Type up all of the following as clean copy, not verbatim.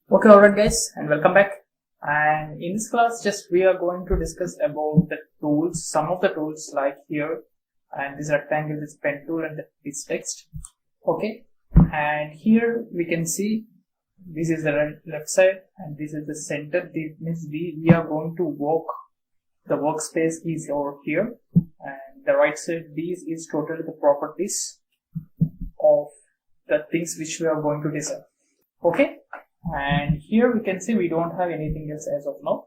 Okay, alright guys, and welcome back. And in this class, just we are going to discuss about the tools, some of the tools like here, and this rectangle, this pen tool, and this text. Okay, and here we can see this is the left side, and this is the center. This means we are going to work. The workspace is over here, and the right side. These is totally the properties of the things which we are going to design. Okay. And here we can see we don't have anything else as of now.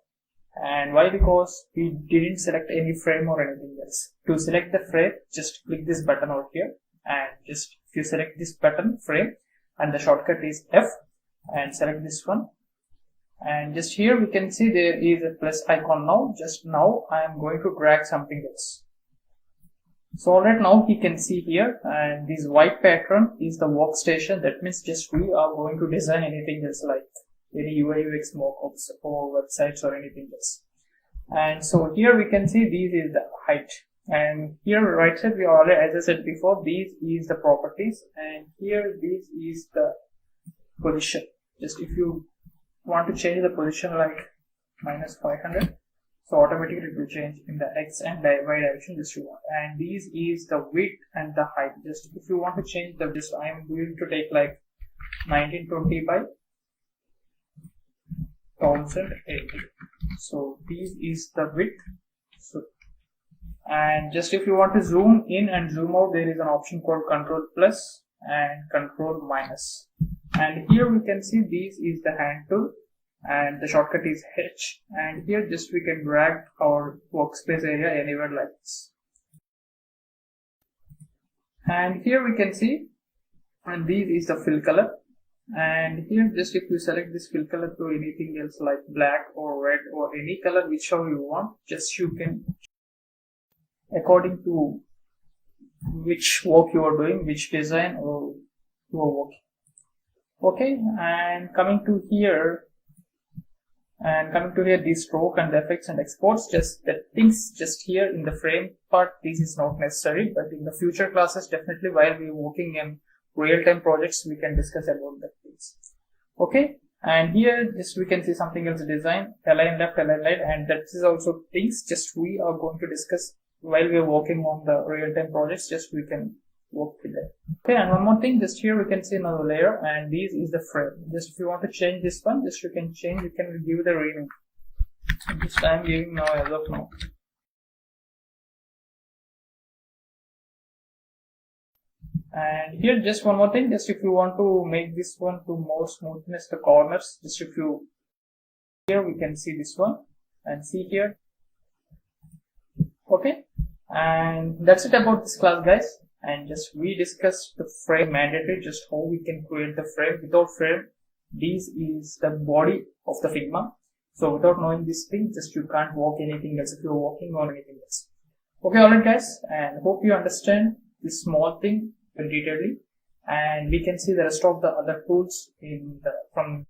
And why? Because we didn't select any frame or anything else. To select the frame, just click this button over here, and just if you select this button frame, and the shortcut is F, and select this one, and just here we can see there is a plus icon. Now just now I am going to drag something else. So right now you can see here, and this white pattern is the workstation. That means just we are going to design anything else like any UI UX mockups or websites or anything else. And so here we can see this is the height, and here right side we already, as I said before, this is the properties, and here this is the position. Just if you want to change the position like -500, so automatically it will change in the X and Y direction just you want. And this is the width and the height. Just if you want to change the, just I am going to take like 1920 by 1080. So this is the width. So, and just if you want to zoom in and zoom out, there is an option called Control plus and Control minus. And here we can see this is the hand tool, and the shortcut is H, and here just we can drag our workspace area anywhere like this. And here we can see, and this is the fill color, and here just if you select this fill color to anything else like black or red or any color whichever you want, just you can according to which work you are doing, which design or you are working. Okay, and coming to here, the stroke and the effects and exports, just the things just here in the frame part, this is not necessary, but in the future classes definitely while we are working in real-time projects we can discuss about that things. Okay, and here just we can see something else, design, align left, align right, and that is also things just we are going to discuss while we are working on the real-time projects, just we can work with that. Okay, and one more thing, just here we can see another layer, and this is the frame. Just if you want to change this one, just you can change, you can give the rename. Just I am giving now as of now. And here just one more thing, just if you want to make this one to more smoothness the corners, just if you here we can see this one and see here. Okay, and that's it about this class guys. And just we discussed the frame mandatory, just how we can create the frame. Without frame, this is the body of the Figma. So without knowing this thing, just you can't work anything else if you're working on anything else. Okay, alright guys, and hope you understand this small thing in detailedly, and we can see the rest of the other tools in the from